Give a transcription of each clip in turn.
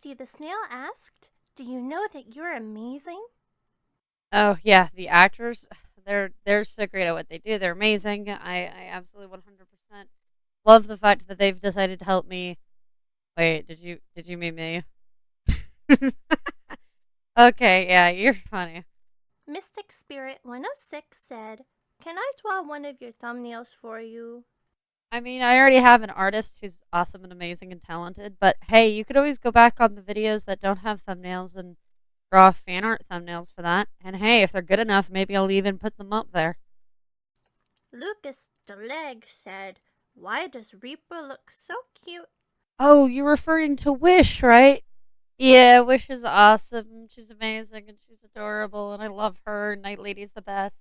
Rusty the Snail asked, "Do you know that you're amazing?" Oh yeah, the actors, they're so great at what they do. They're amazing. I absolutely 100% love the fact that they've decided to help me. Wait, did you mean me? Okay, yeah, you're funny. Mystic Spirit 106 said, "Can I draw one of your thumbnails for you?" I mean, I already have an artist who's awesome and amazing and talented, but hey, you could always go back on the videos that don't have thumbnails and draw fan art thumbnails for that. And hey, if they're good enough, maybe I'll even put them up there. Lucas the Leg said, "Why does Reaper look so cute?" Oh, you're referring to Wish, right? Yeah, Wish is awesome. She's amazing and she's adorable, and I love her. Night Lady's the best.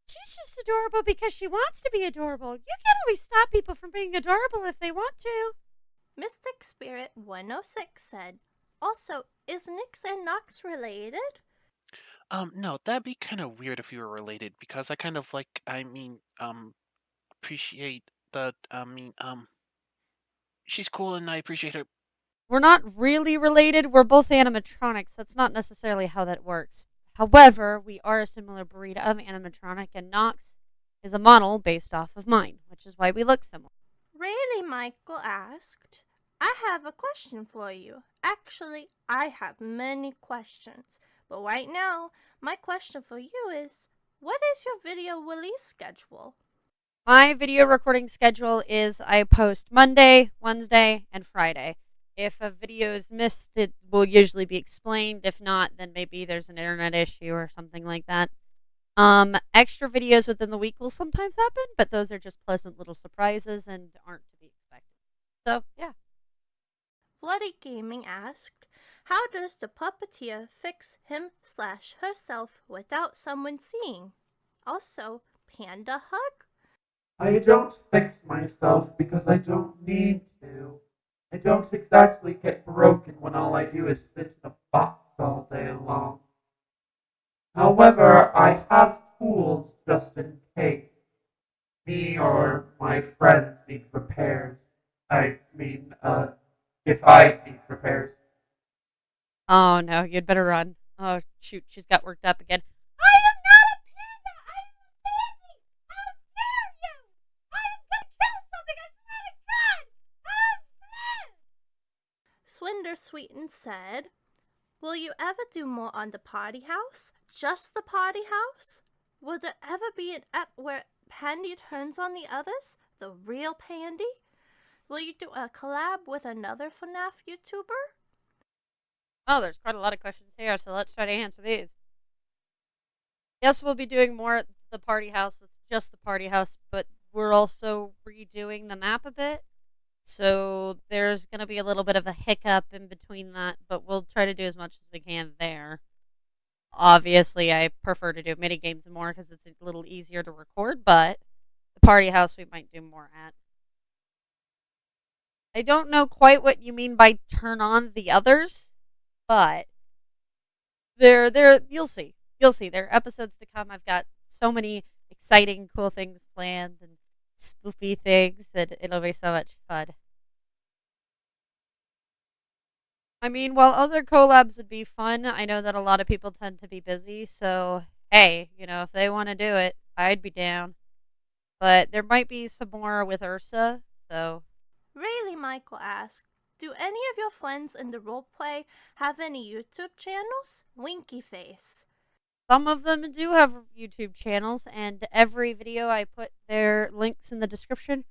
She's just adorable because she wants to be adorable. You can't always stop people from being adorable if they want to. Mystic Spirit 106 said, "Also, is Nyx and Nox related?" No, that'd be kind of weird if you were related because I kind of like, appreciate she's cool and I appreciate her. We're not really related. We're both animatronics. That's not necessarily how that works. However, we are a similar breed of animatronic, and Nox is a model based off of mine, which is why we look similar. Really, Michael asked, "I have a question for you. Actually, I have many questions. But right now, my question for you is, what is your video release schedule?" My video recording schedule is I post Monday, Wednesday, and Friday. If a video is missed, it will usually be explained. If not, then maybe there's an internet issue or something like that. Extra videos within the week will sometimes happen, but those are just pleasant little surprises and aren't to be expected. So, yeah. Bloody Gaming asked, "How does the puppeteer fix him/herself without someone seeing?" Also, Panda Hug? I don't fix myself because I don't need to. I don't exactly get broken when all I do is sit in a box all day long. However, I have tools just in case me or my friends need repairs. If I need repairs. Oh no, you'd better run. Oh shoot, she's got worked up again. I am not a panda. I am a pandy. How dare you? I am gonna kill something. I swear to God. Oh, Swinder Sweeten said, "Will you ever do more on the party house? Just the party house? Will there ever be an ep where Pandy turns on the others? The real Pandy? Will you do a collab with another FNAF YouTuber?" oh, there's quite a lot of questions here, so let's try to answer these. Yes, we'll be doing more at the party house with just the party house, but we're also redoing the map a bit. So there's going to be a little bit of a hiccup in between that, but we'll try to do as much as we can there. Obviously, I prefer to do mini games more because it's a little easier to record, but the party house we might do more at. I don't know quite what you mean by turn on the others, but there you'll see. You'll see. There are episodes to come. I've got so many exciting, cool things planned and spoopy things that it'll be so much fun. I mean, while other collabs would be fun, I know that a lot of people tend to be busy, so hey, if they want to do it, I'd be down. But there might be some more with Ursa, so Really, Michael asked, "Do any of your friends in the roleplay have any YouTube channels?" Winky face. some of them do have YouTube channels, and every video I put their links in the description.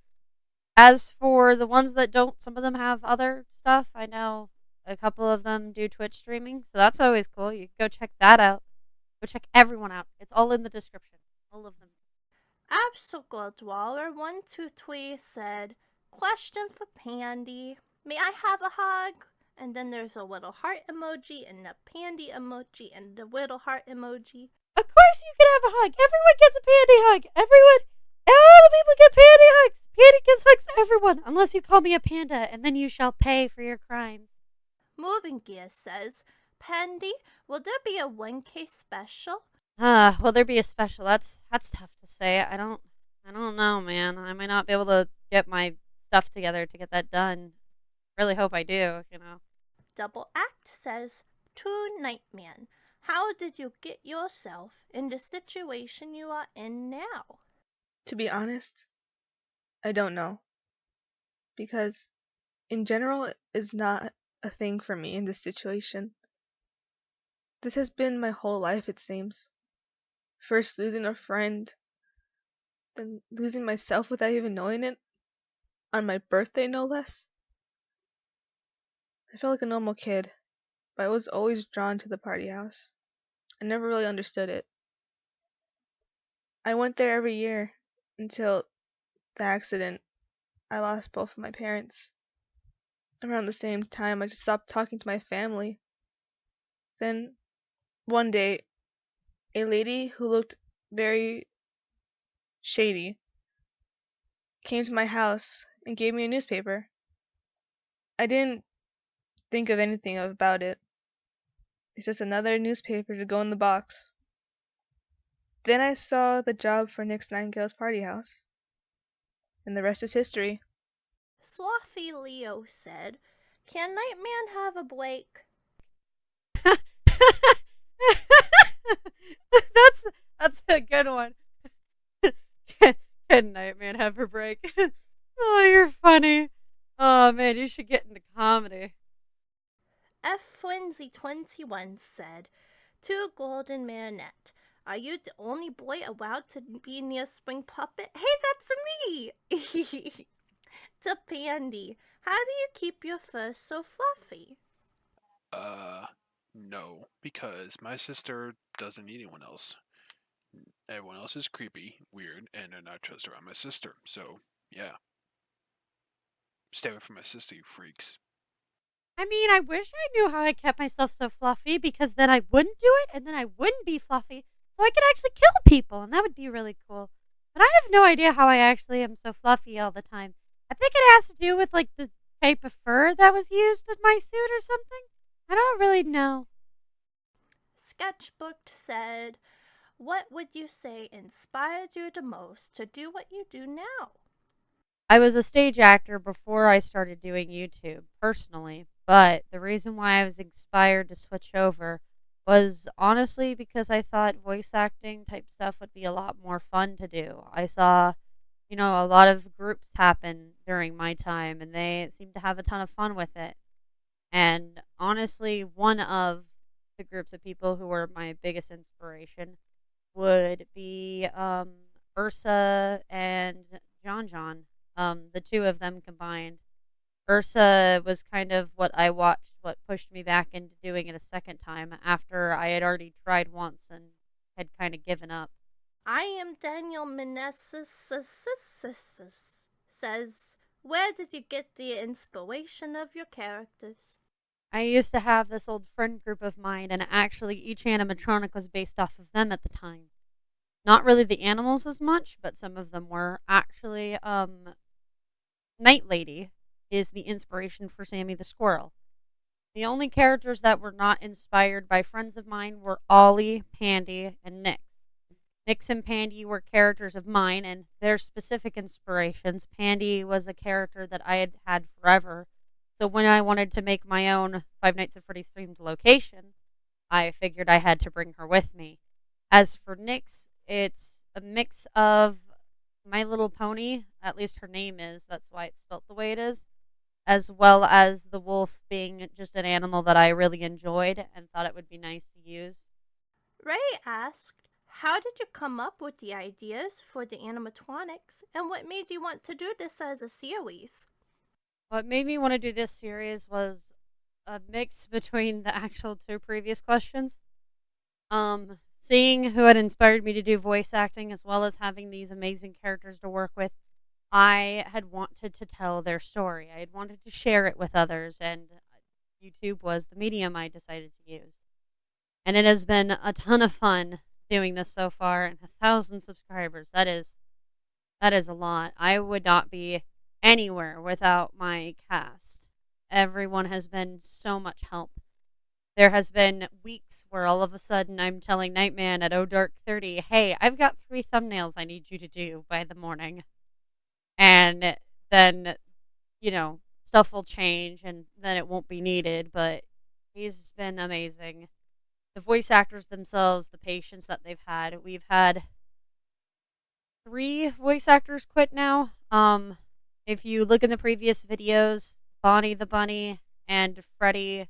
As for the ones that don't, some of them have other stuff. I know a couple of them do Twitch streaming, so that's always cool. You can go check that out. Go check everyone out. It's all in the description. All of them. Absolute Dweller 123 said, "Question for Pandy. May I have a hug?" And then there's a little heart emoji and a pandy emoji and a little heart emoji. Of course you can have a hug. Everyone gets a pandy hug. All the people get pandy hugs. Pandy gets hugs to everyone, unless you call me a panda, and then you shall pay for your crimes. Moving Gear says, "Pandy, will there be a 1K special?" Will there be a special? That's tough to say. I don't know, man. I might not be able to get my stuff together to get that done. Really hope I do. double act says, to Nightman, how did you get yourself in the situation you are in now? To be honest, I don't know. Because, in general, it is not a thing for me in this situation. This has been my whole life, it seems. First losing a friend, then losing myself without even knowing it, on my birthday no less. I felt like a normal kid, but I was always drawn to the party house. I never really understood it. I went there every year until the accident. I lost both of my parents. Around the same time, I just stopped talking to my family. Then, one day, a lady who looked very shady came to my house and gave me a newspaper. I didn't think of anything about it. It's just another newspaper to go in the box. Then I saw the job for Nick's Nightingale's party house. And the rest is history. Slothy Leo said, can Nightman have a Blake? That's a good one. Can Nightman have her break? Oh, you're funny. Oh man, you should get into comedy. Fwinzy21 said, to Golden Marinette, are you the only boy allowed to be near Spring Puppet? Hey, that's me! To Pandy, how do you keep your fur so fluffy? No, because my sister doesn't need anyone else. Everyone else is creepy, weird, and they're not just around my sister. So, yeah. Stay away from my sister, you freaks. I mean, I wish I knew how I kept myself so fluffy because then I wouldn't do it and then I wouldn't be fluffy. So I could actually kill people and that would be really cool. But I have no idea how I actually am so fluffy all the time. I think it has to do with like the type of fur that was used in my suit or something. I don't really know. Sketchbooked said, what would you say inspired you the most to do what you do now? I was a stage actor before I started doing YouTube, personally, but the reason why I was inspired to switch over was honestly because I thought voice acting type stuff would be a lot more fun to do. I saw, a lot of groups happen during my time, and they seemed to have a ton of fun with it. And honestly, one of the groups of people who were my biggest inspiration would be Ersa and John. The two of them combined. Ersa was kind of what I watched, what pushed me back into doing it a second time after I had already tried once and had kind of given up. I am Daniel Meneses says, where did you get the inspiration of your characters? I used to have this old friend group of mine, and actually each animatronic was based off of them at the time. Not really the animals as much, but some of them were. Actually, Night Lady is the inspiration for Sammy the Squirrel. The only characters that were not inspired by friends of mine were Ollie, Pandy, and Nix. Nix and Pandy were characters of mine, and their specific inspirations. Pandy was a character that I had had forever, so when I wanted to make my own Five Nights at Freddy's themed location, I figured I had to bring her with me. As for Nix, it's a mix of My Little Pony, at least her name is, that's why it's spelt the way it is, as well as the wolf being just an animal that I really enjoyed and thought it would be nice to use. Ray asked, how did you come up with the ideas for the animatronics, and what made you want to do this as a series? What made me want to do this series was a mix between the actual two previous questions. Seeing who had inspired me to do voice acting as well as having these amazing characters to work with, I had wanted to tell their story. I had wanted to share it with others, and YouTube was the medium I decided to use. And it has been a ton of fun doing this so far, and 1,000 subscribers. That is a lot. I would not be anywhere without my cast. Everyone has been so much help. There has been weeks where all of a sudden I'm telling Nightman at Dark 30, hey, I've got 3 thumbnails I need you to do by the morning. And then, stuff will change and then it won't be needed. But He's been amazing. The voice actors themselves, the patience that they've had. We've had 3 voice actors quit now. If you look in the previous videos, Bonnie the Bunny and Freddy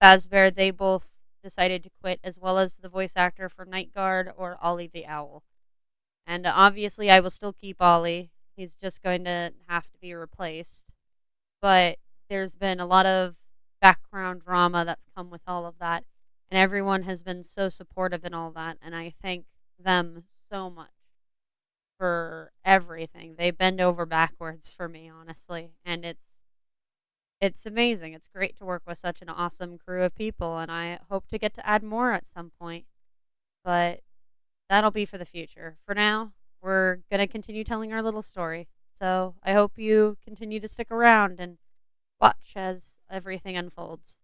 Fazbear, they both decided to quit, as well as the voice actor for Night Guard or Ollie the Owl. And obviously, I will still keep Ollie. He's just going to have to be replaced. But there's been a lot of background drama that's come with all of that. And everyone has been so supportive in all that. And I thank them so much for everything. They bend over backwards for me, honestly. And it's amazing. It's great to work with such an awesome crew of people. And I hope to get to add more at some point. But that'll be for the future. For now, we're going to continue telling our little story. So I hope you continue to stick around and watch as everything unfolds.